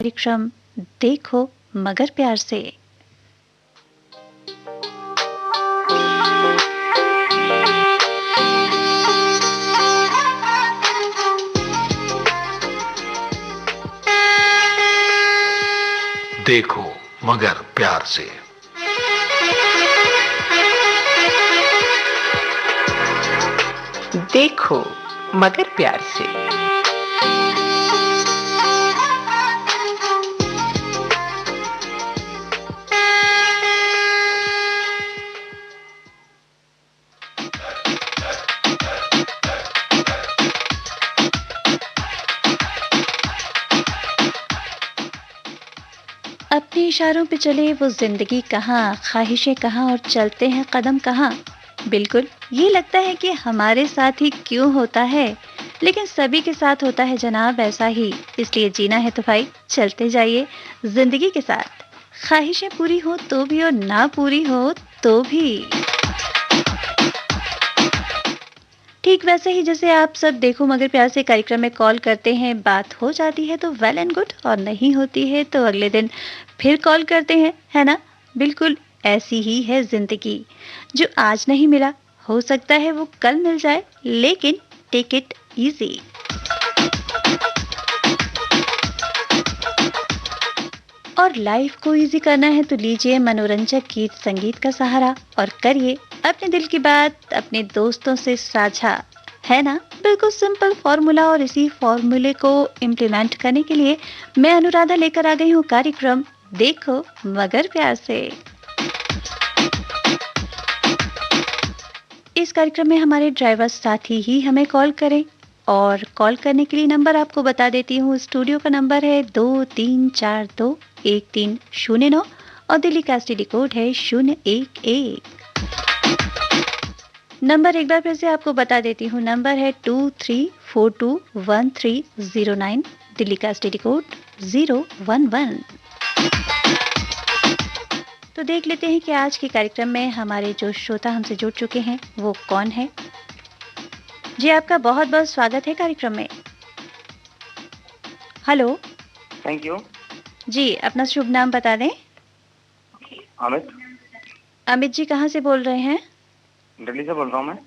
कार्यक्रम देखो मगर प्यार से। देखो मगर प्यार से। देखो मगर प्यार से। अपने इशारों पे चले वो जिंदगी कहाँ, ख्वाहिशें कहाँ और चलते हैं कदम कहाँ। बिल्कुल ये लगता है कि हमारे साथ ही क्यों होता है, लेकिन सभी के साथ होता है जनाब ऐसा ही। इसलिए जीना है तो भाई चलते जाइए जिंदगी के साथ। ख्वाहिशें पूरी हो तो भी और ना पूरी हो तो भी। ठीक वैसे ही जैसे आप सब देखो मगर प्यार से कार्यक्रम में कॉल करते हैं, बात हो जाती है तो वेल एंड गुड, और नहीं होती है तो अगले दिन फिर कॉल करते हैं, है ना। बिल्कुल ऐसी ही है जिंदगी। जो आज नहीं मिला हो सकता है वो कल मिल जाए, लेकिन टेक इट इजी। और लाइफ को इजी करना है तो लीजिए मनोरंजक गीत संगीत का सहारा और करिए अपने दिल की बात अपने दोस्तों से साझा, है ना। बिल्कुल सिंपल फॉर्मूला, और इसी फॉर्मूले को इम्प्लीमेंट करने के लिए मैं अनुराधा लेकर आ गई हूँ कार्यक्रम देखो मगर प्यार से। इस कार्यक्रम में हमारे ड्राइवर साथी ही हमें कॉल करें, और कॉल करने के लिए नंबर आपको बता देती हूँ। स्टूडियो का नंबर है 23421309 और दिल्ली का एसटीडी कोड है 011। नंबर एक बार फिर से आपको बता देती हूँ, नंबर है 23421309, दिल्ली का एसटीडी कोड 011। तो देख लेते हैं कि आज के कार्यक्रम में हमारे जो श्रोता हमसे जुड़ चुके हैं वो कौन है। जी आपका बहुत बहुत स्वागत है कार्यक्रम में। हेलो। Thank you. जी अपना शुभ नाम बता दें। अमित। अमित जी कहाँ से बोल रहे हैं? दिल्ली से बोल रहा हूँ मैं।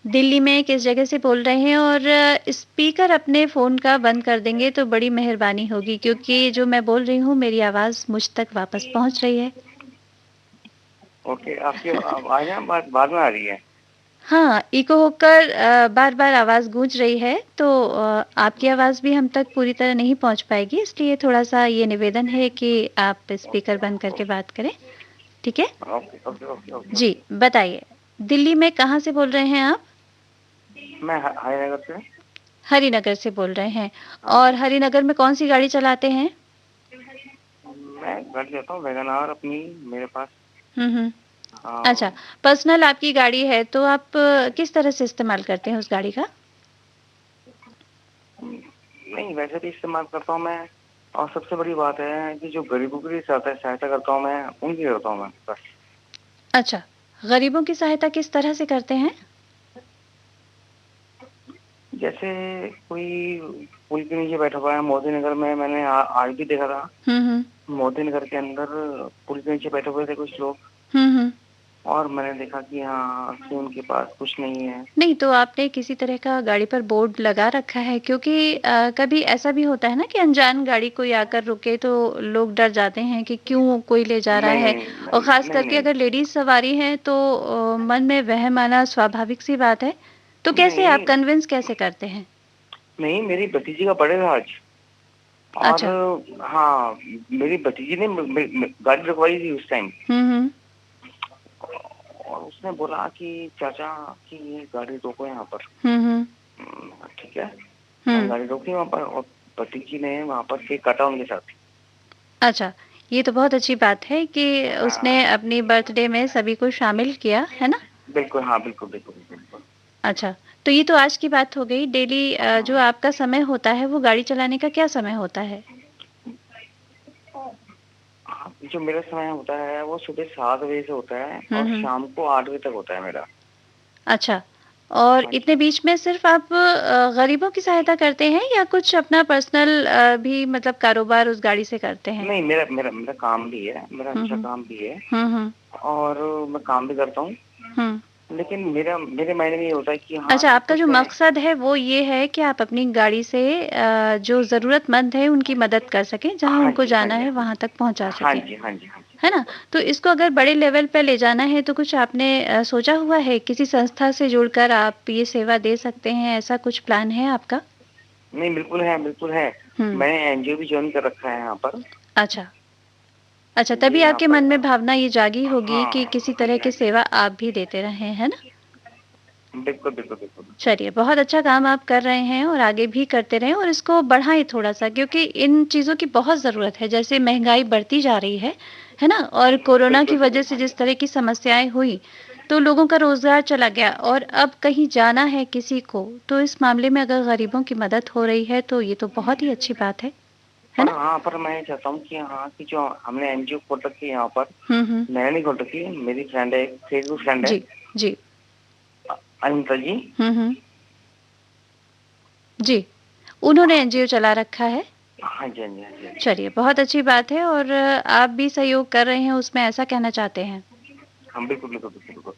दिल्ली में किस जगह से बोल रहे हैं? और स्पीकर अपने फ़ोन का बंद कर देंगे तो बड़ी मेहरबानी होगी, क्योंकि जो मैं बोल रही हूँ मेरी आवाज़ मुझ तक वापस पहुँच रही है। ओके, आपकी आवाज़ ना बाद में आ रही है। हाँ, इको होकर बार-बार आवाज़ गूंज रही है, तो आपकी आवाज़ भी हम तक पूरी तरह नहीं पहुँच पाएगी, इसलिए थोड़ा-सा ये निवेदन है कि आप स्पीकर बंद करके बात करें, ठीक है? Okay okay okay okay. जी, बताइए, दिल्ली में कहाँ से बोल रहे हैं आप? मैं हरिनगर से। हरिनगर से बोल रहे हैं, हाँ और जी। हरिनगर में कौन-सी गाड़ी चलाते हैं? मैं गाड़ी लेता हूँ वैगन आर अपनी मेरे पास। हुँ, हुँ। अच्छा, हाँ। पर्सनल आपकी गाड़ी है, तो आप किस तरह से इस्तेमाल करते हैं उस गाड़ी का? नहीं, वैसे भी इस्तेमाल करता हूँ मैं। और सबसे बड़ी बात है कि जो गरीबों की सहायता करता हूँ मैं, उनकी करता हूँ मैं बस। अच्छा, गरीबों की सहायता किस तरह से करते हैं? जैसे कोई पुल के नीचे बैठा हुआ है मोदी नगर में, मैंने आज भी देखा था। हुँ, हुँ। मोदी नगर के अंदर पुल के नीचे बैठे हुए थे कुछ लोग। हुँ, हुँ। और मैंने देखा कि हाँ, कि उनके पास कुछ नहीं है। नहीं, तो आपने किसी तरह का गाड़ी पर बोर्ड लगा रखा है? क्योंकि कभी ऐसा भी होता है ना कि अनजान गाड़ी कोई आकर रुके तो लोग डर जाते हैं कि क्यों कोई ले जा रहा नहीं है, नहीं और नहीं ख़ास नहीं करके नहीं अगर लेडीज़ सवारी है तो मन में वहम आना स्वाभाविक सी बात है। तो कैसे आप नहीं कन्विंस कैसे करते हैं? नहीं, मेरी भतीजी का बर्थडे था आज। और अच्छा। हाँ, मेरी भतीजी ने गाड़ी रखवाई थी उस टाइम। हुँ, हुँ। और उसने बोला कि चाचा कि ये गाड़ी रोको यहाँ पर। हुँ, हुँ। ठीक है। मैंने हुँ। गाड़ी रोकी वहाँ पर, और भतीजी ने वहाँ पर केक काटा उनके साथ। अच्छा, ये तो बहुत अच्छी बात है कि उसने हाँ, अपनी बर्थडे में सभी को शामिल किया, है ना? बिल्कुल। हाँ, बिल्कुल बिल्कुल बिल्कुल। अच्छा, तो ये तो आज की बात हो गई। डेली जो आपका समय होता है वो गाड़ी चलाने का क्या समय होता है? हाँ, जो मेरा समय होता है वो सुबह 7 बजे से होता है हुँ, और हुँ। शाम को 8 बजे तक होता है मेरा। अच्छा, और हाँ जी। इतने बीच में सिर्फ़ आप गरीबों की सहायता करते हैं या कुछ अपना पर्सनल भी मतलब कारोबार उस गाड़ी से करते हैं? नहीं, मेरा मेरा मेरा काम भी है, मेरा हुँ, अच्छा हुँ। काम भी है हुँ, हुँ। और मैं काम भी करता हूँ। हुँ। लेकिन मेरे माइंड में ये होता है कि हाँ, अच्छा, कि आपका जो कुछ मैं मकसद है वो ये है कि आप अपनी गाड़ी से जो ज़रूरतमंद है उनकी मदद कर सकें, जहाँ हाँ उनको जी, हाँ जाना जी, है हाँ जी। वहाँ तक पहुँचा हाँ सकें, जी, हाँ जी, हाँ जी, है ना? तो इसको अगर बड़े लेवल पे ले जाना है तो कुछ आपने सोचा हुआ है? किसी संस्था से जुड़कर आप ये सेवा दे सकते हैं, ऐसा कुछ प्लान है आपका? नहीं, बिल्कुल है, बिल्कुल है। हुँ, मैंने एनजीओ भी जॉइन कर रखा है यहाँ पर। अच्छा। अच्छा, ये तभी यहाँ आपके पर मन में भावना ये जागी होगी हाँ, कि किसी हाँ तरह जी, हाँ की जी। सेवा आप भी देते रहें, है ना? बिल्कुल, बिल्कुल, बिल्कुल, बिल्कुल। चलिए, बहुत अच्छा काम आप कर रहे हैं और आगे भी करते रहें और इसको बढ़ाएँ थोड़ा-सा क्योंकि इन चीज़ों की बहुत ज़रूरत है। जैसे महँगाई बढ़ती जा रही है ना? और कोरोना की बिल्कुल, वजह बिल्कुल, से हाँ जी। जिस तरह की समस्याएँ हुई, तो लोगों का रोज़गार चला गया और अब कहीं जाना है किसी को, तो इस मामले में अगर गरीबों की मदद हो रही है, तो ये तो बहुत ही अच्छी बात है पर ना? हाँ, पर मैं ये चाहता हूँ कि हाँ, कि जो हमने एनजीओ खोल रखी है यहाँ पर, हुँ, हुँ। मैंने नहीं खोल रखी, मेरी फ्रेंड है, एक फेसबुक फ्रेंड है जी, जी। अनिता जी। हुँ, हुँ। जी, उन्होंने एनजीओ चला रखा है। हाँ जी, हाँ जी, हाँ जी, हाँ जी। चलिए, बहुत अच्छी बात है और आप भी सहयोग कर रहे हैं उसमें, ऐसा कहना चाहते हैं? हाँ, बिल्कुल, बिल्कुल, बिल्कुल, बिल्कुल।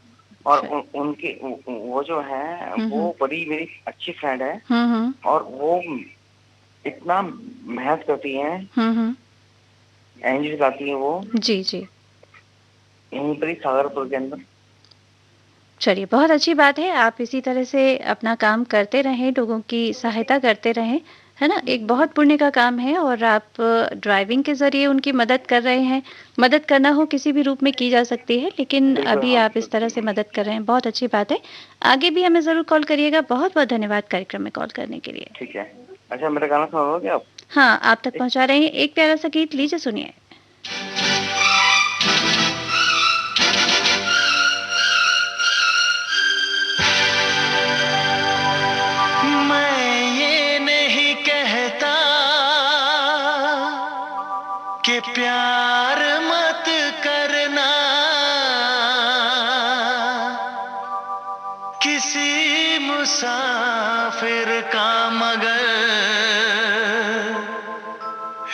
और च उनकी वो जो है, हुँ, वो हुँ। बड़ी मेरी अच्छी फ्रेंड है हुँ, हुँ। और वो इतना मेहनत करती हैं, हुँ, हुँ। एनजीओ चलाती हैं वो, जी, जी। यहीं पर ही सागरपुर के अंदर। चलिए, बहुत अच्छी बात है, आप इसी तरह से अपना काम करते रहें, लोगों की सहायता करते रहें, है ना? एक बहुत पुण्य का काम है और आप ड्राइविंग के ज़रिए उनकी मदद कर रहे हैं। मदद करना हो किसी भी रूप में की जा सकती है, लेकिन बिल्कुल, अभी हाँ, आप इस तरह बिल्कुल। से मदद कर रहे हैं, बहुत अच्छी बात है। आगे भी हमें ज़रूर कॉल करिएगा, बहुत-बहुत धन्यवाद कार्यक्रम में कॉल करने के लिए। ठीक है। अच्छा, मेरा गाना सुनोगे आप? हाँ, आप तक एक पहुँचा रहे हैं, एक प्यारा-सा गीत लीजिए सुनिए। मैं ये नहीं कहता कि प्यार मत करना किसी मुसाफिर का, मगर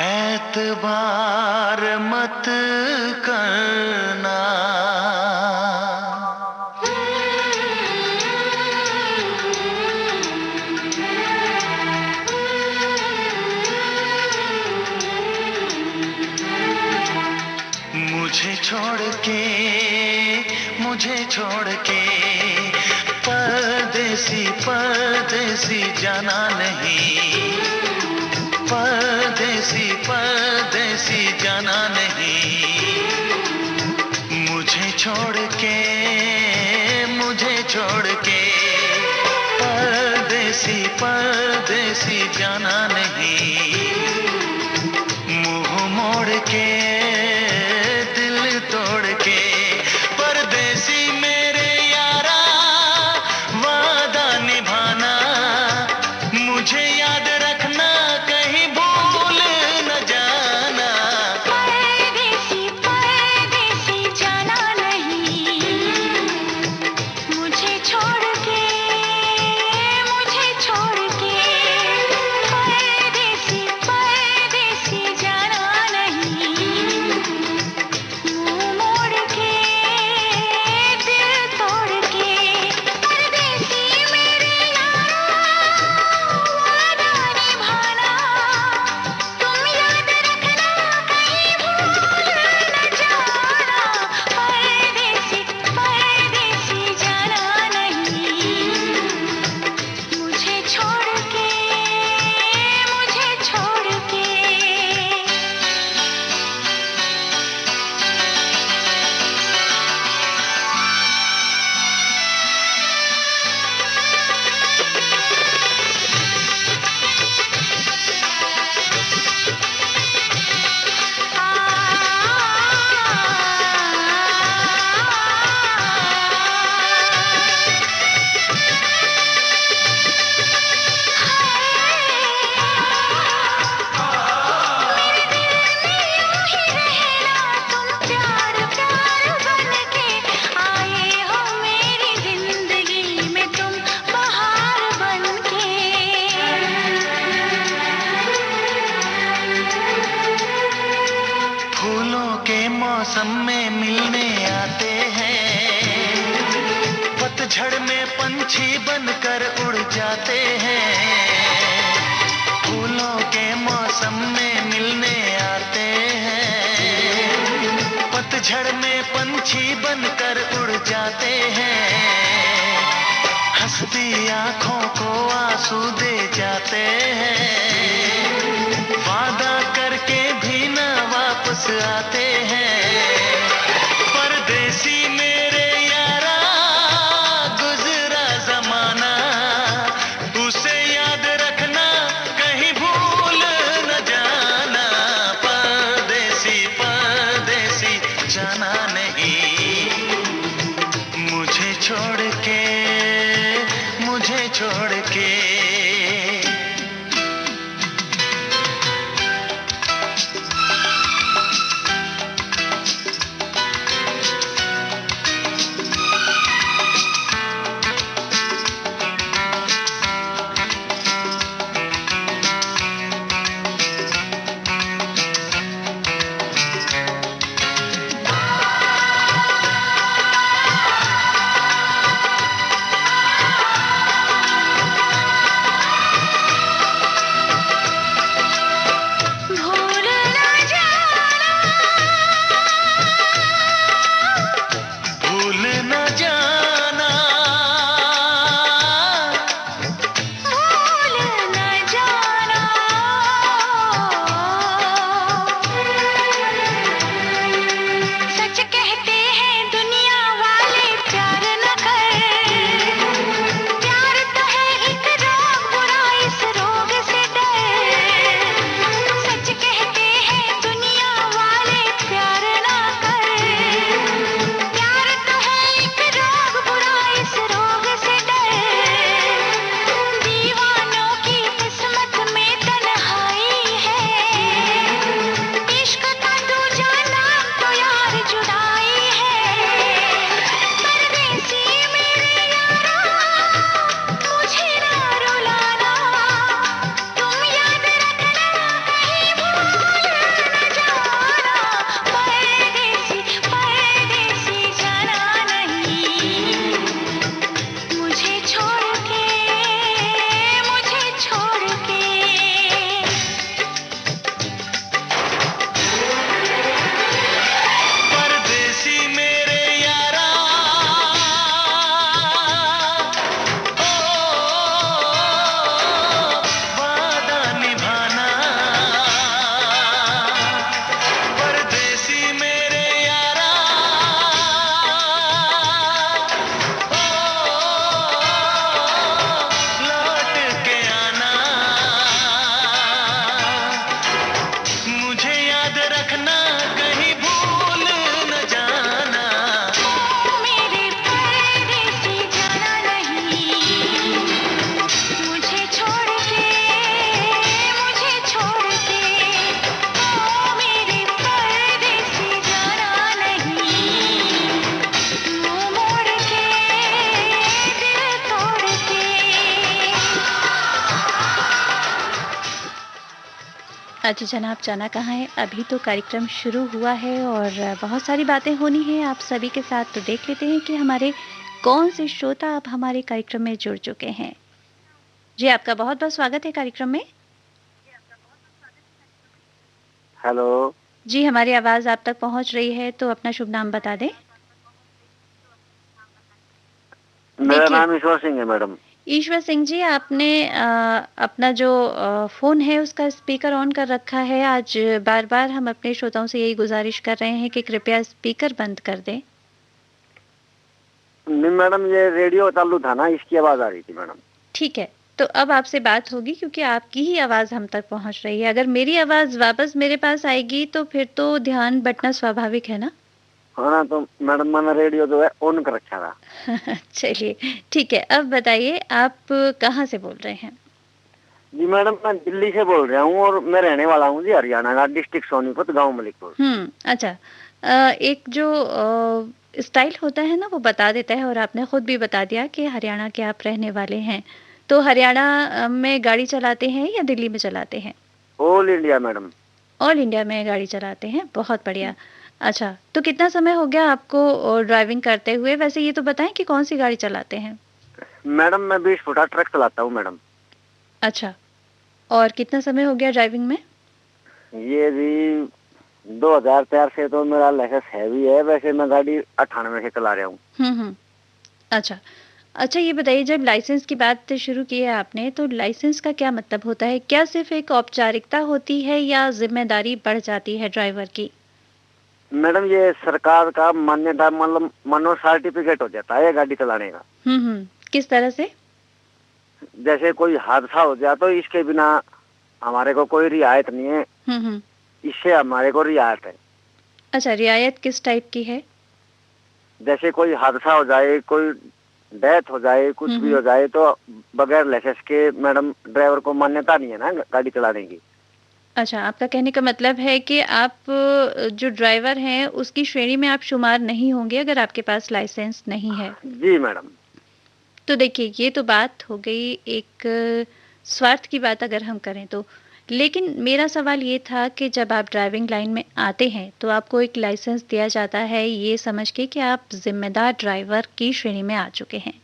एतबार मत करना। मुझे छोड़ के, मुझे छोड़ के परदेसी परदेसी जाना नहीं, परदेसी परदेसी जाना नहीं। मुझे छोड़ के, मुझे छोड़ के परदेसी परदेसी जाना नहीं। मुंह मोड़ के दिल तोड़ के परदेसी मेरे यारा, वादा निभाना मुझे याद रखना, कहीं भूल न जाना। परदेसी परदेसी जाना नहीं, मुझे छोड़ के, मुझे छोड़ के परदेसी मौसम में मिलने आते हैं, पतझड़ में पंछी बनकर उड़ जाते हैं। फूलों के मौसम में मिलने आते हैं, पतझड़ में पंछी बनकर उड़ जाते हैं। हंसती आंखों को आंसू दे जाते हैं, वादा करके भी ना वापस आते हैं। परदेसी मेरे यारा, गुजरा जमाना, उसे याद रखना, कहीं भूल न जाना। परदेसी परदेसी जाना नहीं, मुझे छोड़ के, मुझे छोड़ के। भूल ना जाना, भूल न जाना, भूल ना जाना। सच कहते हैं दुनिया वाले, प्यार न कर। प्यार तो है एक रोग, बुरा इस रोग से डर। सच कहते हैं दुनिया वाले, प्यार ना कर। प्यार तो है एक रोग, बुरा इस रोग से डर। दीवानों की किस्मत में तन्हाई है, इश्क का दूजा नाम तो यार जुदाई है। परदेसी मेरे यारा, मुझे ना रुलाना, तुम याद रखना, कहीं भूल न जाना। परदेसी परदेसी जाना नहीं, मुझे छोड़ के, मुझे छोड़ के। परदेसी मेरे यारा, ओ वादा निभाना। परदेसी मेरे यारा, ओ लौट के आना। मुझे याद रखना, कहीं भूल न जाना। ओ मेरे परदेसी जाना नहीं, मुझे छोड़ के, मुझे छोड़ के। ओ मेरे परदेसी जाना नहीं, मुंह मोड़ के, दिल तोड़ के। अच्छा जनाब, जाना कहाँ है? अभी तो कार्यक्रम शुरू हुआ है और बहुत सारी बातें होनी है आप सभी के साथ। तो देख लेते हैं कि हमारे कौन से श्रोता अब हमारे कार्यक्रम में जुड़ चुके हैं। जी, आपका बहुत बहुत स्वागत है कार्यक्रम में। हेलो, जी, हमारी आवाज़ आप तक पहुंच रही है, तो अपना शुभ नाम बता दें। मेरा देखिए, नाम ईश्वर सिंह है मैडम। ईश्वर सिंह जी, आपने अपना जो फ़ोन है उसका स्पीकर ऑन कर रखा है। आज बार-बार हम अपने श्रोताओं से यही गुज़ारिश कर रहे हैं कि कृपया स्पीकर बंद कर दें। नहीं मैडम, ये रेडियो चालू था ना, इसकी आवाज़ आ रही थी मैडम। ठीक है, तो अब आपसे बात होगी क्योंकि आपकी ही आवाज़ हम तक पहुंच रही है। अगर मेरी आवाज़ वापस मेरे पास आएगी तो फिर तो ध्यान बँटना स्वाभाविक है ना? हाँ ना, तो मैडम मैंने रेडियो जो है ऑन कर रखा था। चलिए, ठीक है। अब बताइए आप कहाँ से बोल रहे हैं? जी मैडम, मैं दिल्ली से बोल रहा हूँ और मैं रहने वाला हूँ जी हरियाणा का, डिस्ट्रिक्ट सोनीपत, गांव मलिकपुर। अच्छा। एक जो स्टाइल होता है ना वो बता देता है और आपने खुद भी बता दिया कि हरियाणा के आप रहने वाले हैं। तो हरियाणा में गाड़ी चलाते हैं या दिल्ली में चलाते हैं? All India madam. All India में गाड़ी चलाते हैं, बहुत बढ़िया। अच्छा, तो कितना समय हो गया आपको ड्राइविंग करते हुए? वैसे ये तो बताएँ कि कौन-सी गाड़ी चलाते हैं? मैडम मैं 20 फुटा ट्रक चलाता हूँ मैडम। अच्छा, और कितना समय हो गया ड्राइविंग में? ये भी 2004 से तो मेरा लाइसेंस है भी है, वैसे मैं गाड़ी 98 से चला रहा हूँ। हुँ। अच्छा। अच्छा, ये बताइए, जब लाइसेंस की बात शुरू की है आपने, तो लाइसेंस का क्या मतलब होता है? क्या सिर्फ़ एक औपचारिकता होती है या ज़िम्मेदारी बढ़ जाती है ड्राइवर की? मैडम ये सरकार का मान्यता मतलब मानो सर्टिफिकेट हो जाता है गाड़ी चलाने का। किस तरह से? जैसे कोई हादसा हो गया तो इसके बिना हमारे को कोई रियायत नहीं है, हुँ। इससे हमारे को रियायत है। अच्छा, रियायत किस टाइप की है? जैसे कोई हादसा हो जाए, कोई डेथ हो जाए, कुछ भी हो जाए तो बगैर लाइसेंस के मैडम ड्राइवर को मान्यता नहीं है ना गाड़ी चलाने की। अच्छा, आपका कहने का मतलब है कि आप जो ड्राइवर हैं, उसकी श्रेणी में आप शुमार नहीं होंगे अगर आपके पास लाइसेंस नहीं है। जी मैडम। तो देखिए, ये तो बात हो गई एक स्वार्थ की बात अगर हम करें तो। लेकिन मेरा सवाल ये था कि जब आप ड्राइविंग लाइन में आते हैं, तो आपको एक लाइसेंस दिया जाता है ये समझ के कि आप ज़िम्मेदार ड्राइवर की श्रेणी में आ चुके हैं,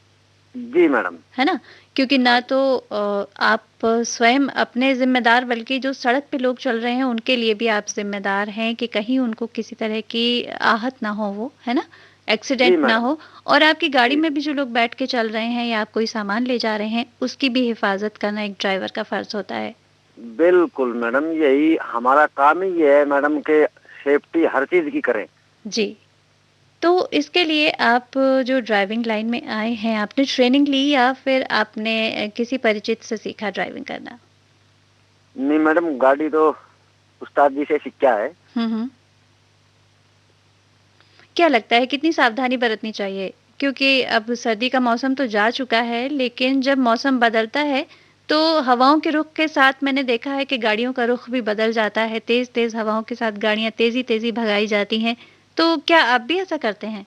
जी मैडम। है ना? क्योंकि ना तो आप स्वयं अपने ज़िम्मेदार, बल्कि जो सड़क पे लोग चल रहे हैं, उनके लिए भी आप ज़िम्मेदार हैं कि कहीं उनको किसी तरह की आहत ना हो वो, है ना? जी एक्सीडेंट ना मैडम। हो, और आपकी गाड़ी जी में भी जो लोग बैठ के चल रहे हैं या आप कोई सामान ले जा रहे हैं, उसकी भी हिफाज़त करना एक ड्राइवर का फ़र्ज़ होता है। बिल्कुल मैडम, यही हमारा काम ही ये है मैडम के सेफ्टी हर चीज की करें। जी। तो इसके लिए आप जो ड्राइविंग लाइन में आए हैं, आपने ट्रेनिंग ली या फिर आपने किसी परिचित से सीखा ड्राइविंग करना? नहीं मैडम, गाड़ी तो उस्ताद जी से सीखा है। हुँ। क्या लगता है कितनी सावधानी बरतनी चाहिए? क्योंकि अब सर्दी का मौसम तो जा चुका है, लेकिन जब मौसम बदलता है, तो हवाओं के रुख के साथ मैंने देखा है कि गाड़ियों का रुख भी बदल जाता है। तेज़-तेज़ हवाओं के साथ गाड़ियाँ तेज़ी-तेज़ी भगाई जाती हैं। तो क्या आप भी ऐसा करते हैं?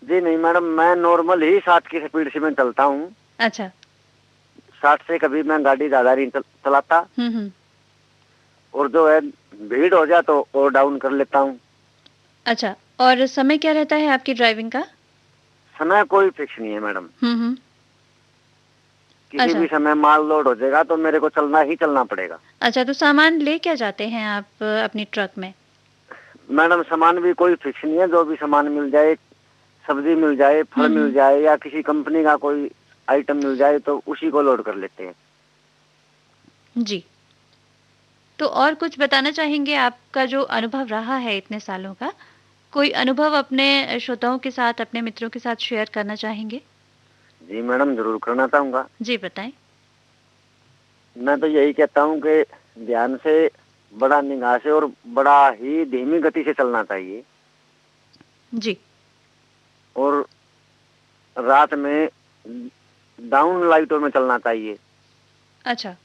जी नहीं मैडम, मैं नॉर्मल ही 60 की स्पीड से मैं चलता हूँ। अच्छा। 60 से कभी मैं गाड़ी ज्यादा नहीं चलाता। हुँ। और जो है भीड़ हो जाए तो और डाउन कर लेता हूँ। अच्छा, और समय क्या रहता है आपकी ड्राइविंग का? समय कोई फिक्स नहीं है मैडम। हुँ। किसी अच्छा। भी समय माल लोड हो जाएगा तो मेरे को चलना ही चलना पड़ेगा। अच्छा, तो सामान ले क्या जाते हैं आप अपनी ट्रक में? मैडम सामान भी कोई फिक्स नहीं है, जो भी सामान मिल जाए, सब्जी मिल जाए, फल मिल हुँ। जाए या किसी कंपनी का कोई आइटम मिल जाए तो उसी को लोड कर लेते हैं। जी। तो और कुछ बताना चाहेंगे आपका जो अनुभव रहा है इतने सालों का? कोई अनुभव अपने श्रोताओं के साथ, अपने मित्रों के साथ शेयर करना चाहेंगे? जी मैडम, जरूर करना चाहूंगा। जी, बताएँ। मैं तो यही कहता हूँ कि ध्यान से, बड़ा निगाह से और बड़ा ही धीमी गति से चलना चाहिए। जी। और रात में डाउन लाइटों में चलना चाहिए। अच्छा,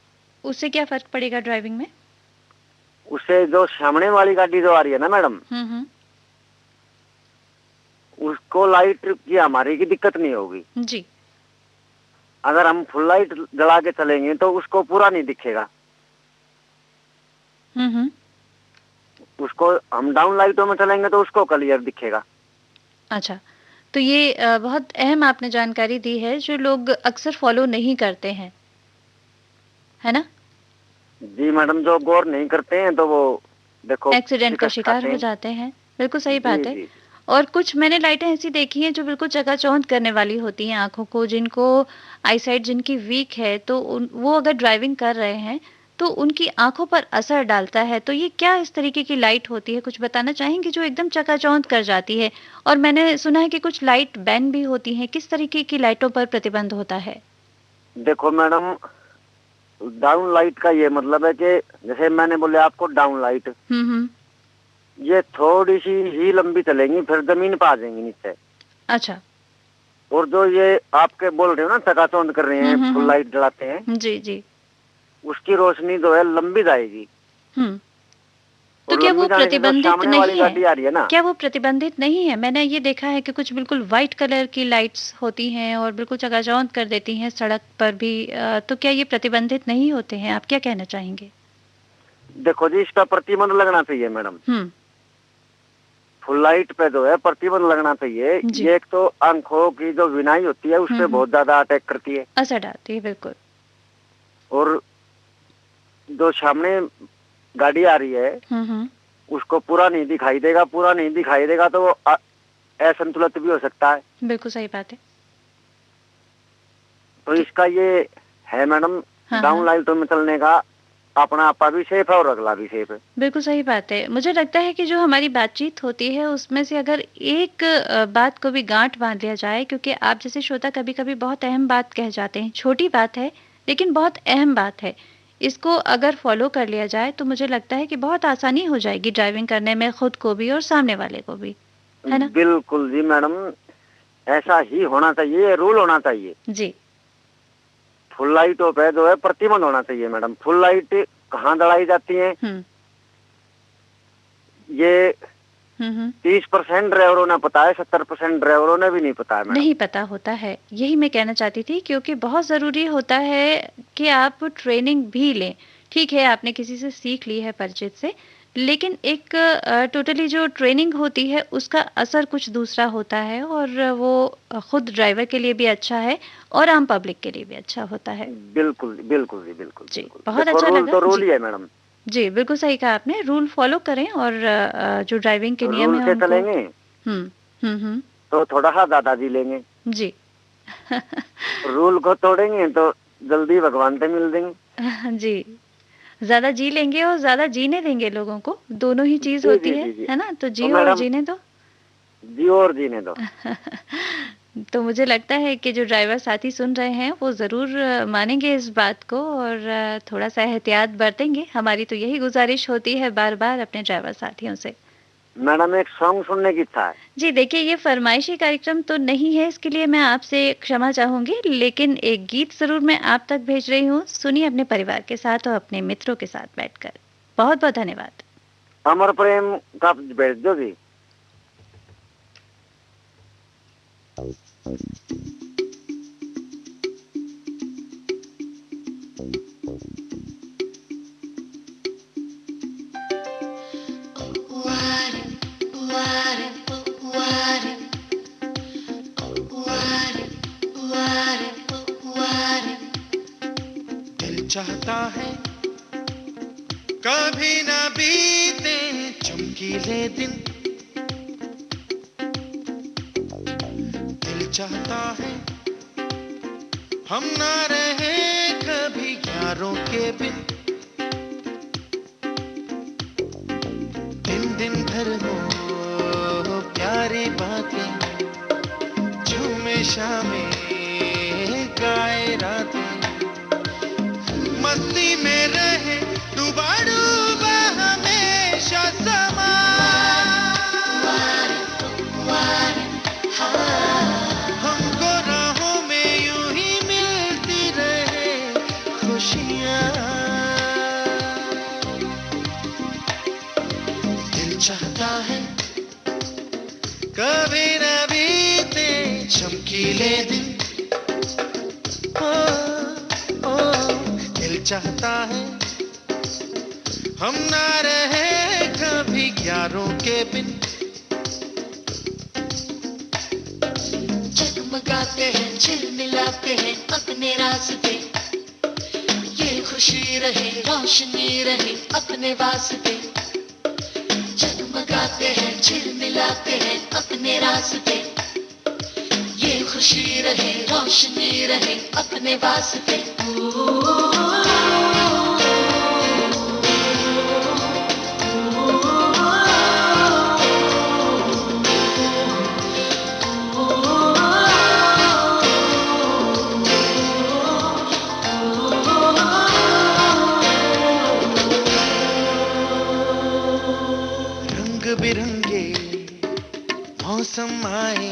उससे क्या फ़र्क पड़ेगा ड्राइविंग में? उससे जो सामने वाली गाड़ी जो आ रही है ना मैडम, हुँ। उसको लाइट की हमारी की दिक्कत नहीं होगी। जी। अगर हम फुल लाइट जला के चलेंगे तो उसको पूरा नहीं दिखेगा। हुँ। उसको हम डाउन लाइटों में चलेंगे तो उसको क्लियर दिखेगा। अच्छा, तो ये बहुत अहम आपने जानकारी दी है, जो लोग अक्सर फ़ॉलो नहीं करते हैं, है ना? जी मैडम, जो गौर नहीं करते हैं तो वो देखो एक्सीडेंट का शिकस्त शिकार खाते हो हैं। जाते हैं। बिल्कुल सही जी बात है। जी। और कुछ मैंने लाइटें ऐसी देखी हैं जो बिल्कुल चकाचौंध करने वाली होती हैं आँखों को, जिनको आईसाइट जिनकी वीक है, तो वो अगर ड्राइविंग कर रहे हैं, तो उनकी आँखों पर असर डालता है। तो ये क्या इस तरीके की लाइट होती है? कुछ बताना चाहेंगी जो एकदम चकाचौंध कर जाती है? और मैंने सुना है कि कुछ लाइट बैन भी होती हैं। किस तरीके की लाइटों पर प्रतिबंध होता है? देखो मैडम, डाउन लाइट का ये मतलब है कि जैसे मैंने बोले आपको डाउन लाइट, हुँ। ये थोड़ी सी ही लंबी चलेंगी फिर जमीन पे आ जाएंगी नीचे। अच्छा। और जो ये आपके बोल रहे हो ना चकाचौंध कर रहे हैं, फुल लाइट जलाते हैं, जी। उसकी रोशनी जो है लंबी जाएगी। हुँ। तो और क्या लंबी वो जाने से जो प्रतिबंधित सामने वाली नहीं है? गाड़ी आ रही है ना, क्या वो प्रतिबंधित नहीं है? मैंने ये देखा है कि कुछ बिल्कुल व्हाइट कलर की लाइट्स होती हैं और बिल्कुल चकाचौंध कर देती हैं सड़क पर भी, तो क्या ये प्रतिबंधित नहीं होते हैं? आप क्या कहना चाहेंगे? देखो जी इसका प्रतिबंध लगना चाहिए मैडम। हुँ। फुल लाइट पे जो है प्रतिबंध लगना चाहिए। जी। ये एक तो आंखों की जो विनाई होती है उस पे बहुत ज्यादा अटैक करती है, असर डालती है, बिल्कुल। और जो सामने गाड़ी आ रही है हम्म। उसको पूरा नहीं दिखाई देगा, पूरा नहीं दिखाई देगा तो वो असंतुलित भी हो सकता है। बिल्कुल सही बात है। तो इसका ये है मैडम, हाँ, डाउन हाँ। लाइटों में चलने का अपना आपा भी सेफ है और अगला भी सेफ है। बिल्कुल सही बात है। मुझे लगता है कि जो हमारी बातचीत होती है उसमें से अगर एक बात को भी गांठ बांध लिया जाए, क्योंकि आप जैसे श्रोता कभी-कभी बहुत अहम बात कह जाते हैं, छोटी बात है लेकिन बहुत अहम बात है। इसको अगर फॉलो कर लिया जाए तो मुझे लगता है कि बहुत आसानी हो जाएगी ड्राइविंग करने में, खुद को भी और सामने वाले को भी, है ना? बिल्कुल जी मैडम, ऐसा ही होना चाहिए, रूल होना चाहिए। जी। फुल लाइटों पे जो है प्रतिबंध होना चाहिए मैडम। फुल लाइट कहाँ दड़ाई जाती है, हम्म ये हम्म। 30% ड्राइवरों ने पता है, 70% ड्राइवरों ने भी नहीं पता है मैडम। नहीं पता होता है, यही मैं कहना चाहती थी, क्योंकि बहुत ज़रूरी होता है कि आप ट्रेनिंग भी लें। ठीक है, आपने किसी से सीख ली है परिचित से, लेकिन एक टोटली जो ट्रेनिंग होती है उसका असर कुछ दूसरा होता है, और वो खुद ड्राइवर के लिए भी अच्छा है और आम पब्लिक के लिए भी अच्छा होता है। बिल्कुल बिल्कुल जी, बिल्कुल जी, बिल्कुल। बहुत देखो, अच्छा रूल लगा। तो रूल जी। ही है मैडम, जी, बिल्कुल सही कहा आपने। रूल फॉलो करें और जो ड्राइविंग के नियम रूल है से उनको। चलेंगे हम्म। तो थोड़ा सा दादाजी लेंगे, जी। रूल को तोड़ेंगे तो जल्दी भगवान से मिल देंगे। जी, ज़्यादा जी लेंगे और ज़्यादा जीने देंगे लोगों को, दोनों ही चीज़ जी होती जी जी जी। है ना? तो तो जियो और मैडम जीने दो। जी और जीने दो। तो मुझे लगता है कि जो ड्राइवर साथी सुन रहे हैं वो ज़रूर मानेंगे इस बात को और थोड़ा-सा एहतियात बरतेंगे। हमारी तो यही गुज़ारिश होती है बार-बार अपने ड्राइवर साथियों से। मैडम एक सॉन्ग सुनने की इच्छा है। जी, देखिए, ये फ़रमाइशी कार्यक्रम तो नहीं है, इसके लिए मैं आपसे क्षमा चाहूँगी, लेकिन एक गीत ज़रूर मैं आप तक भेज रही हूँ। सुनिए अपने परिवार के साथ और अपने मित्रों के साथ बैठकर। बहुत-बहुत धन्यवाद। अमर प्रेम का भेज दो जी। दिल चाहता है कभी ना बीते चमकीले दिन, दिल चाहता है हम ना रहे कभी यारों के बिन, दिन दिन भर हो प्यारी बातें, झूमे शामें गाए रातें, मस्ती में रहे डूबा डूबा हमेशा समा, हमको राहों में यूं ही मिलती रहे खुशियाँ, दिल चाहता है कभी न बीते चमकीले दिन, दिल चाहता है हम ना रहे कभी यारों के बिन, जगमगाते हैं झिलमिलाते हैं अपने रास्ते, ये खुशी रहे रोशनी रहे अपने वास्ते, जगमगाते हैं झिलमिलाते हैं अपने रास्ते, ये खुशी रहे रोशनी रहे अपने वास्ते। रंग बिरंगे मौसम आए,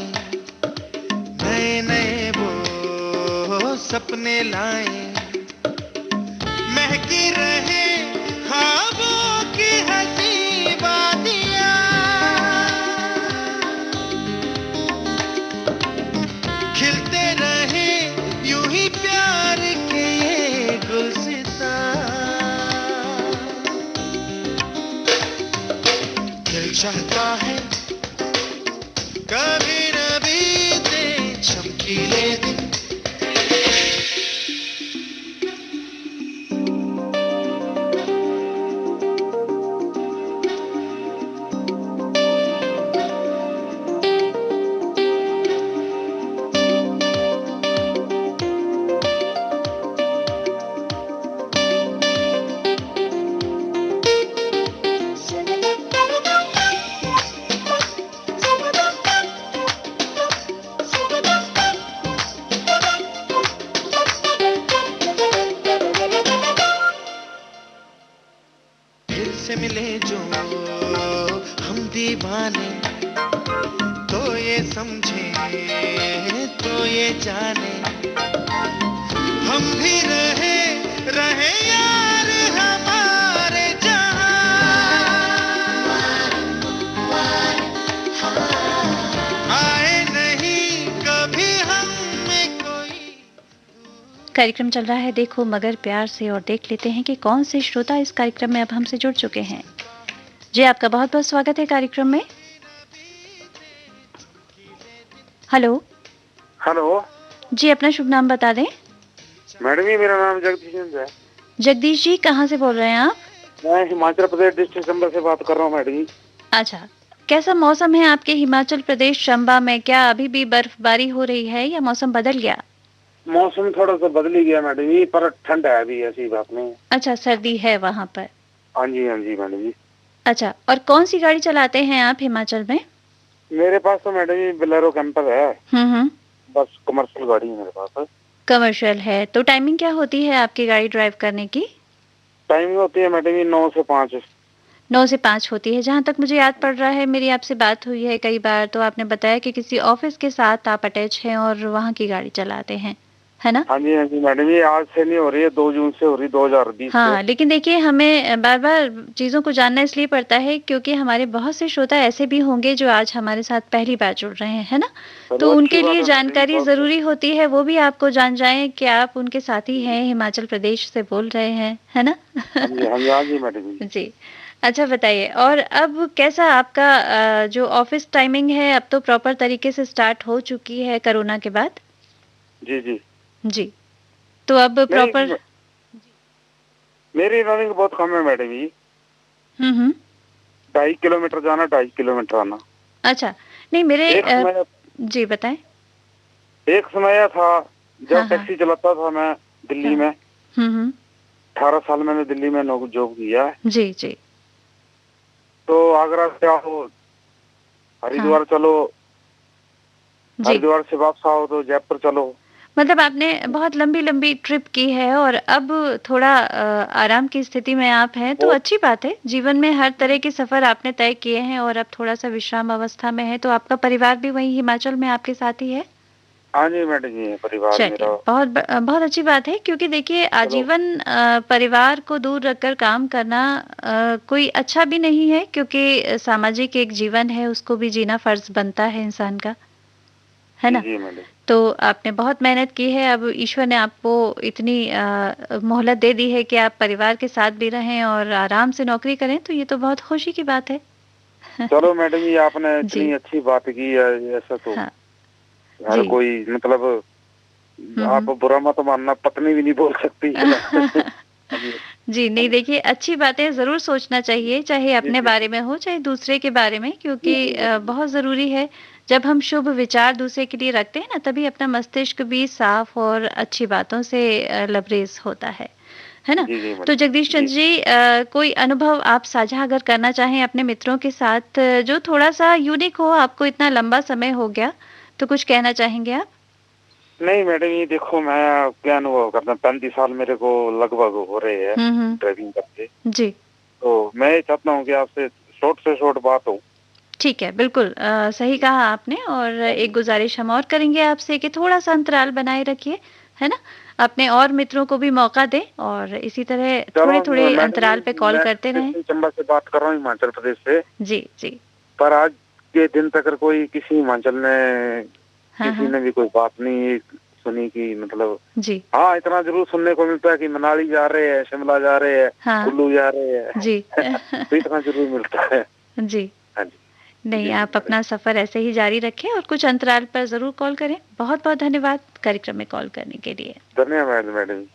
नए नए वो सपने लाए, महकी रहे ख्वाबों की हंसी वादियाँ, खिलते रहे यूं ही प्यार के ये गुलसितां, दिल चाहता है कभी न बीते चमकीले दिन। दिल से मिले जो हम दीवाने, तो ये समझे तो ये जाने, हम भी रहे रहे यार हमारे जहां। आए नहीं कभी हम में कोई। कार्यक्रम चल रहा है देखो मगर प्यार से, और देख लेते हैं कि कौन से श्रोता इस कार्यक्रम में अब हमसे जुड़ चुके हैं। जी आपका बहुत बहुत स्वागत है कार्यक्रम में। हेलो। हेलो जी अपना शुभ नाम बता दें। मैडम जी, मेरा नाम जगदीश चंद्र है। जगदीश जी कहाँ से बोल रहे हैं आप? मैं हिमाचल प्रदेश डिस्ट्रिक्ट चंबा से बात कर रहा हूँ मैडम जी। अच्छा, कैसा मौसम है आपके हिमाचल प्रदेश चंबा में? क्या अभी भी बर्फबारी हो रही है या मौसम बदल गया? मौसम थोड़ा सा बदल ही गया मैडम जी, पर ठंड है अभी, ऐसी बात नहीं है। अच्छा, सर्दी है वहाँ पर। हाँ जी मैडम जी। अच्छा, और कौन सी गाड़ी चलाते हैं आप हिमाचल में? मेरे पास तो मैडम जी बोलेरो कैंपर है, हम्म। बस कमर्शियल गाड़ी है मेरे पास। कमर्शियल है तो टाइमिंग क्या होती है आपकी गाड़ी ड्राइव करने की? टाइमिंग होती है मैडम जी 9 से 5। 9 से 5 होती है। जहाँ तक मुझे याद पड़ रहा है, मेरी आपसे बात हुई है कई बार, तो आपने बताया कि किसी ऑफिस के साथ आप अटैच हैं और वहाँ की गाड़ी चलाते हैं, है ना? हाँ जी मैडम जी, आज से नहीं हो रही है, 2 जून से हो रही, 2020 हाँ, से। लेकिन देखिए हमें बार बार चीज़ों को जानना इसलिए पड़ता है क्योंकि हमारे बहुत से श्रोता ऐसे भी होंगे जो आज हमारे साथ पहली बार जुड़ रहे हैं, है ना? चलो, तो अच्छी उनके बात लिए है मैडम जी, जानकारी बहुत- ज़रूरी होती है, वो भी आपको जान जाएं कि आप उनके साथी हैं, हिमाचल प्रदेश से बोल रहे हैं, है ना? हाँ जी मैडम जी। जी। अच्छा बताइए, और अब कैसा आपका जो ऑफिस टाइमिंग है, अब तो प्रॉपर तरीके से स्टार्ट हो चुकी है कोरोना के बाद? जी। जी। तो अब प्रॉपर। नहीं, मेरी रनिंग बहुत कम है मैडम जी। हम्म। 2.5 किलोमीटर जाना, 2.5 किलोमीटर आना। अच्छा, नहीं मेरे एक समय जी बताएं। एक समय था जब हाँ। टैक्सी चलाता था मैं दिल्ली हाँ। में। हम्म। 18 साल मैंने दिल्ली में जॉब किया है। जी। तो आगरा से आओ, हरिद्वार चलो, जी, हरिद्वार से वापस आओ तो जयपुर चलो। मतलब आपने बहुत लंबी लंबी ट्रिप की है और अब थोड़ा आराम की स्थिति में आप हैं, तो बहुत- अच्छी बात है। जीवन में हर तरह के सफर आपने तय किए हैं और अब थोड़ा सा विश्राम अवस्था में है, तो आपका परिवार भी वहीं हिमाचल में आपके साथ ही है? हाँ जी मैडम जी, परिवार चलिए, मेरा। बहुत अच्छी बात है, क्योंकि देखिए आजीवन परिवार को दूर रखकर काम करना कोई अच्छा भी नहीं है, क्योंकि सामाजिक एक जीवन है, उसको भी जीना फर्ज बनता है इंसान का, है ना? जी मैडम। तो आपने बहुत मेहनत की है, अब ईश्वर ने आपको इतनी मोहलत दे दी है कि आप परिवार के साथ भी रहें और आराम से नौकरी करें, तो ये तो बहुत खुशी की बात है। चलो मैडम जी, आपने जी। इतनी अच्छी बात की है, ऐसा तो हाँ। हर जी। कोई मतलब आप बुरा मत मानना, पत्नी भी नहीं बोल सकती है ना। जी, नहीं देखिए अच्छी बातें ज़रूर सोचना चाहिए, चाहे अपने बारे में हो, चाहे दूसरे के बारे में, क्योंकि बहुत ज़रूरी है। जब हम शुभ विचार दूसरे के लिए रखते हैं ना, तभी अपना मस्तिष्क भी साफ और अच्छी बातों से लबरेज होता है ना? जी मैडम। तो जगदीश चंद्र जी, कोई अनुभव आप साझा अगर करना चाहें अपने मित्रों के साथ, जो थोड़ा सा यूनिक हो, आपको इतना लंबा समय हो गया, तो कुछ कहना चाहेंगे आप? नहीं मैडम, ये देखो मैं क्या अनुभव करता हूँ, 35 साल मेरे को लगभग हो रहे हैं ड्राइविंग करते। जी। तो मैं ये चाहता हूँ कि आपसे शॉर्ट से शॉर्ट बात हो। ठीक है, बिल्कुल सही कहा आपने, और एक गुजारिश हम और करेंगे आपसे कि थोड़ा सा अंतराल बनाए रखिए, है ना? अपने और मित्रों को भी मौका दें और इसी तरह थोड़े-थोड़े अंतराल पे कॉल करते रहें। चंबा से बात कर रहा हूँ, हिमाचल प्रदेश से। जी। पर आज के दिन तक कोई किसी हिमाचल में किसी ने भी कोई बात नहीं सुनी कि मतलब। जी। हाँ, इतना जरूर सुनने को मिलता है कि मनाली जा रहे हैं, शिमला जा रहे हैं, कुल्लू जा रहे हैं। जी। तो इतना जरूर मिलता है। जी। हाँ जी। नहीं, आप अपना सफर ऐसे ही जारी रखें और कुछ अंतराल पर जरूर कॉल करें। बहुत बहुत धन्यवाद कार्यक्रम में कॉल करने के लिए। धन्यवाद मैडम।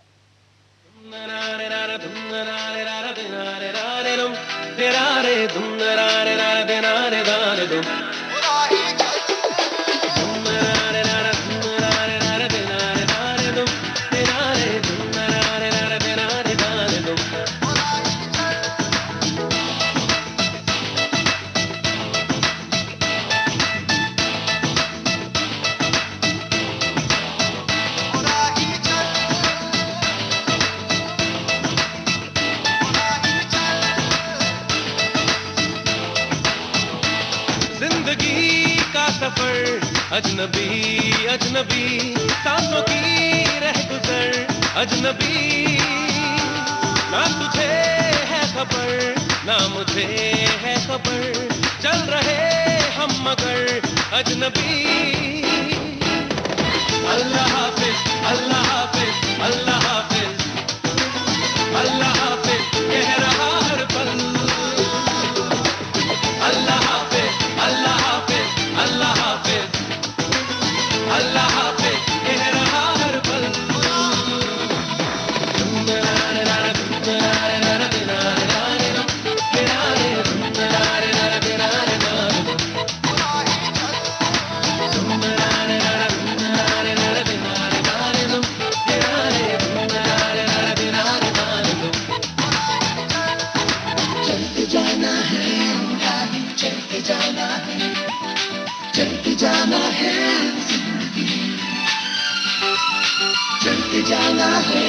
अजनबी अजनबी सांसों की रह गुजर अजनबी, ना तुझे है खबर ना मुझे है खबर, चल रहे हम मगर अजनबी। अल्लाह हाफिज अल्लाह हाफिज अल्लाह हाफिज अल्लाह हाफिज कह रहा हर पल, अल्लाह हाफिज अल्लाह हाफिज अल्लाह हाफिज अल्लाह हाफिज कह रहा हर पल। चलते जाना है राही, चलते जाना है, चलते जाना है, चलते जाना है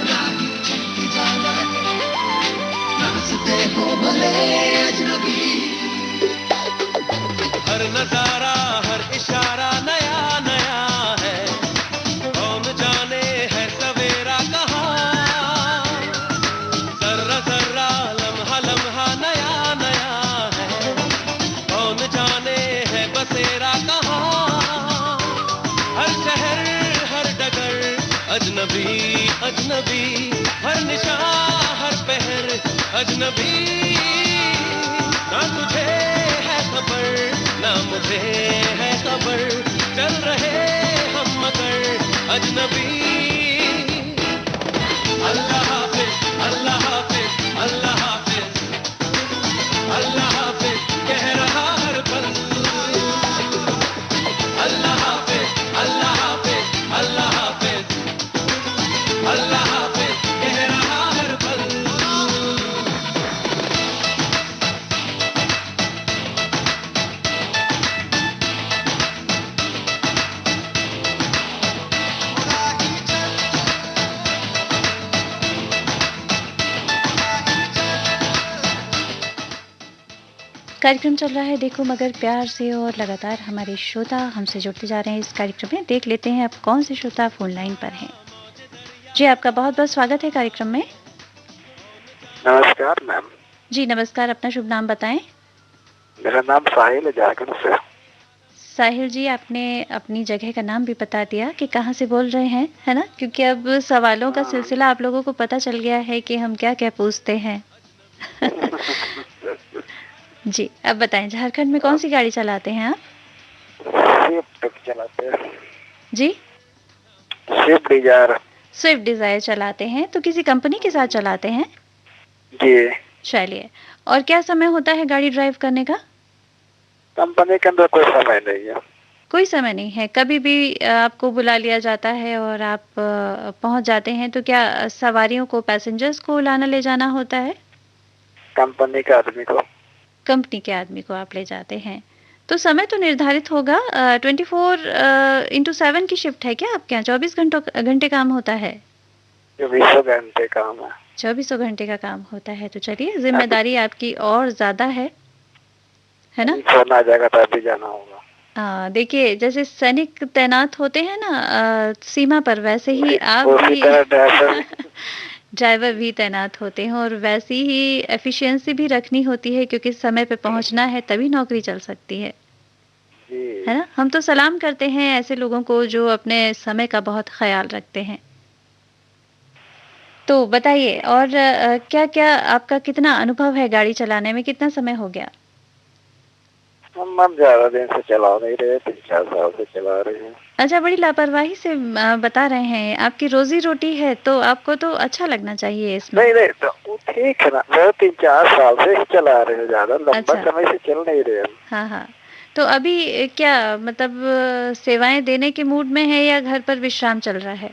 राही, चलते जाना है, रास्ते हो भले अजनबी। हर नजारा हर इशारा नया नया है, कौन जाने है सवेरा कहाँ, जर्रा जर्रा लम्हा लम्हा नया नया है, कौन जाने है बसेरा कहाँ, हर शहर हर डगर अजनबी अजनबी, हर निशान हर पहर अजनबी, ना तुझे है खबर ना मुझे है खबर, चल रहे हम मगर अजनबी। अल्लाह हाफिज अल्लाह हाफिज अल्लाह हाफिज अल्लाह हाफिज कह रहा हर पल, अल्लाह हाफिज अल्लाह हाफिज अल्लाह हाफिज अल्लाह हाफिज कह रहा हर पल। कार्यक्रम चल रहा है देखो मगर प्यार से और लगातार हमारे श्रोता हमसे जुड़ते जा रहे हैं इस कार्यक्रम में। देख लेते हैं अब कौन से श्रोता फोन लाइन पर हैं। जी, आपका बहुत बहुत स्वागत है कार्यक्रम में। नमस्कार मैम। जी नमस्कार, अपना शुभ नाम बताएं। मेरा नाम साहिल है झारखंड से। साहिल जी, आपने अपनी जगह का नाम भी बता दिया कि कहाँ से बोल रहे हैं, है ना, क्योंकि अब सवालों का सिलसिला आप लोगों को पता चल गया है कि हम क्या क्या पूछते हैं। जी, अब बताएं झारखंड में कौन सी गाड़ी चलाते हैं आप? स्विफ्ट चलाते हैं जी, स्विफ्ट डिजायर। स्विफ्ट डिजायर चलाते हैं, तो किसी कंपनी के साथ चलाते हैं? जी। चलिए, और क्या समय होता है गाड़ी ड्राइव करने का? कंपनी के अंदर कोई समय नहीं है। कोई समय नहीं है, कभी भी आपको बुला लिया जाता है और आप पहुंच जाते हैं, तो क्या सवारियों को, पैसेंजर्स को लाना ले जाना होता है? कंपनी के आदमी को। कंपनी के आदमी को आप ले जाते हैं, तो समय तो निर्धारित होगा। 24/7 की शिफ्ट है क्या आपके यहाँ? 24 घंटे काम होता है? 24 घंटे काम है। 24 घंटे का काम होता है, तो चलिए जिम्मेदारी आपकी और ज्यादा है ना? फोन आ जाएगा तभी जाना होगा। देखिए, जैसे सैनिक तैनात होते हैं ना सीमा पर, वैसे ही आप भी ड्राइवर भी तैनात होते हैं, और वैसी ही एफिशिएंसी भी रखनी होती है, क्योंकि समय पे पहुंचना है तभी नौकरी चल सकती है ना? हम तो सलाम करते हैं ऐसे लोगों को जो अपने समय का बहुत ख्याल रखते हैं। तो बताइए, और क्या क्या आपका कितना अनुभव है गाड़ी चलाने में, कितना समय हो गया? हम हम ज्यादा दिन से चला नहीं रहे, 3-4 साल से चला रहे हैं। अच्छा, बड़ी लापरवाही से बता रहे हैं। आपकी रोजी रोटी है तो आपको तो अच्छा लगना चाहिए इसमें। नहीं तो वो ठीक है ना, मैं 3-4 साल से ही चला रहे हैं, ज्यादा लंबा अच्छा। समय से चल नहीं रहे हम। हाँ हाँ, तो अभी क्या मतलब सेवाएं देने के मूड में है या घर पर विश्राम चल रहा है?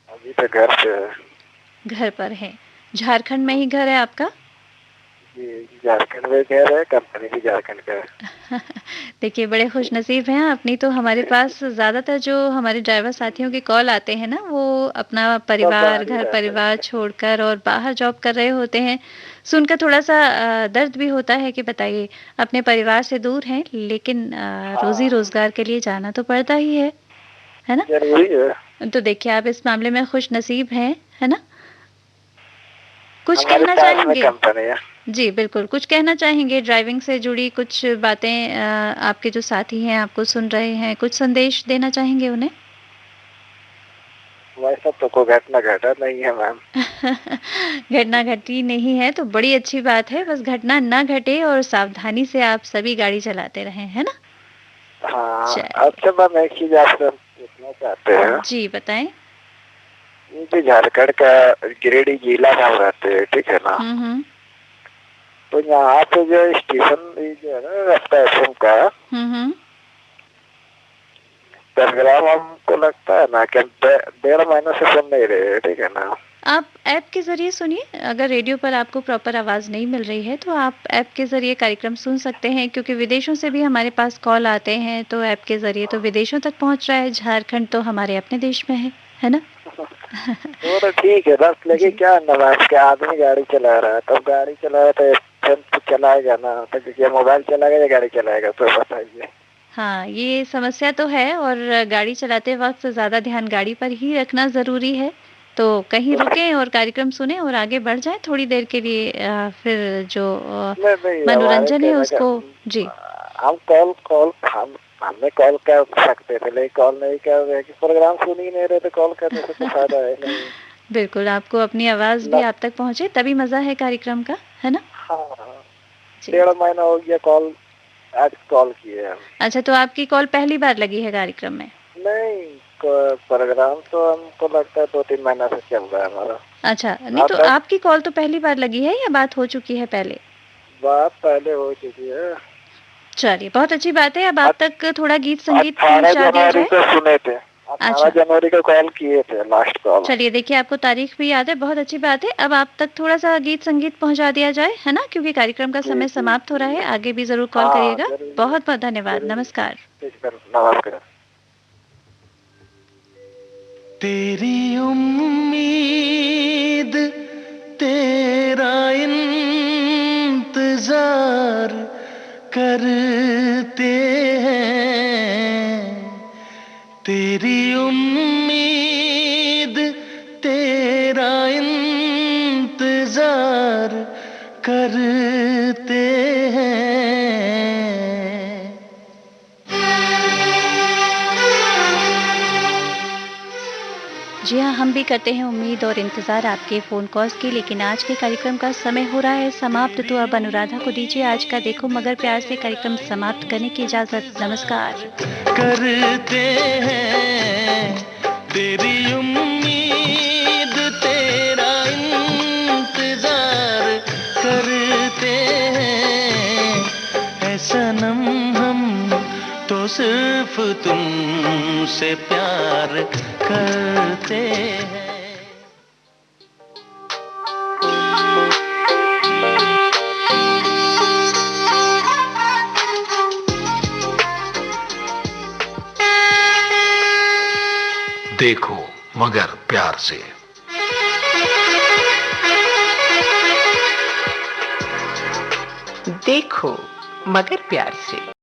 अभी तो घर पे है। घर पर है। झारखंड में ही घर है आपका? जी, झारखंड में घर है, कंपनी भी झारखंड का है। देखिए, बड़े खुश नसीब हैं आप। नहीं तो हमारे पास ज़्यादातर जो हमारे ड्राइवर साथियों के कॉल आते हैं ना, वो अपना परिवार, बाहर ही घर रहते परिवार छोड़कर और बाहर जॉब कर रहे होते हैं। सुनकर थोड़ा-सा दर्द भी होता है कि बताइए, अपने परिवार से दूर हैं, लेकिन रोज़ी रोज़गार के लिए जाना तो पड़ता ही है ना? जरूरी है। तो देखिए, आप इस मामले में खुश नसीब हैं, है ना? कुछ हमारे कहना पास में चाहेंगे? कंपनी है। जी, बिल्कुल। कुछ कहना चाहेंगे ड्राइविंग से जुड़ी कुछ बातें, आपके जो साथी हैं, आपको सुन रहे हैं, कुछ संदेश देना चाहेंगे उन्हें? वैसा तो कोई घटना घटा नहीं है मैम। घटना घटी नहीं है तो बड़ी अच्छी बात है। बस घटना ना घटे और सावधानी से आप सभी गाड़ी चलाते रहें, है ना? हाँ, चलिए। अच्छा मैम, एक चीज आपसे पूछना चाहते हैं। जी, बताएं। ये जो झारखंड का गिरिडीह जिला में हम रहते हैं, ठीक है ना, हम्म। तो यहाँ पे जो स्टेशन ये जो है ना रास्ता एफएम का हम्म। प्रोग्राम, हमको लगता है ना कि 1.5 महीने से सुन नहीं रहे हैं, ठीक है ना। आप ऐप के ज़रिए सुनिए। अगर रेडियो पर आपको प्रॉपर आवाज़ नहीं मिल रही है तो आप ऐप के ज़रिए कार्यक्रम सुन सकते हैं, क्योंकि विदेशों से भी हमारे पास कॉल आते हैं, तो ऐप के ज़रिए तो विदेशों तक पहुंच रहा है। झारखंड तो हमारे अपने देश में है ना? वो तो ठीक है बस, लेकिन क्या है ना मैम, के आदमी गाड़ी चला रहा है, तो गाड़ी चला रहा है तो एफएम तो चलाएगा ना, तो क्या मोबाइल चलाएगा या गाड़ी चलाएगा, तो बताइए। हाँ, ये समस्या तो है और गाड़ी चलाते वक्त ज़्यादा ध्यान गाड़ी पर ही रखना ज़रूरी है। तो कहीं रुकें और कार्यक्रम सुनें और आगे बढ़ जाएं थोड़ी देर के लिए। फिर जो नहीं, मनोरंजन है हमारे उसको। जी, हम हमने कॉल कर सकते थे, लेकिन कॉल नहीं कर रहे कि प्रोग्राम सुन ही नहीं रहे, तो कॉल करने से तो फायदा है नहीं। बिल्कुल। आपको अपनी आवाज़ भी आप तक पहुँचे तभी मज़ा है कार्यक्रम का, है ना? हाँ, जी। 1.5 महीना हो गया कॉल, आज कॉल किए हम। अच्छा, तो आपकी कॉल पहली बार लगी है कार्यक्रम में? नहीं, प्रोग्राम तो हमको लगता है 2-3 महीना से चल रहा है हमारा। अच्छा, नहीं तो आपकी कॉल तो पहली बार लगी है या बात हो चुकी है पहले? बात पहले हो चुकी है। चलिए, बहुत अच्छी बात है। अब आप तक थोड़ा गीत संगीत पहुंचा दिया जाए। को सुने थे, 18 जनवरी को कॉल किए थे, लास्ट कॉल। चलिए, देखिए आपको तारीख भी याद है, बहुत अच्छी बात है। अब आप तक थोड़ा सा गीत संगीत पहुंचा दिया जाए, है ना? क्योंकि कार्यक्रम का समय समाप्त हो रहा है। आगे भी जरूर कॉल करिएगा। बहुत बहुत धन्यवाद। नमस्कार। नमस्कार। तेरी उम्मीद, तेरा इंतजार करते हैं, तेरी उम्मीद, तेरा इंतजार करते हैं। जी हाँ, हम भी करते हैं उम्मीद और इंतज़ार आपके फ़ोन कॉल्स की, लेकिन आज के कार्यक्रम का समय हो रहा है समाप्त। तो अब अनुराधा को दीजिए आज का देखो मगर प्यार से कार्यक्रम समाप्त करने की इजाज़त। नमस्कार। करते हैं, तेरी उम्मीद, तेरा इंतजार करते हैं, ऐ सनम हम तो सिर्फ तुमसे प्यार करते हैं। देखो मगर प्यार से। देखो मगर प्यार से।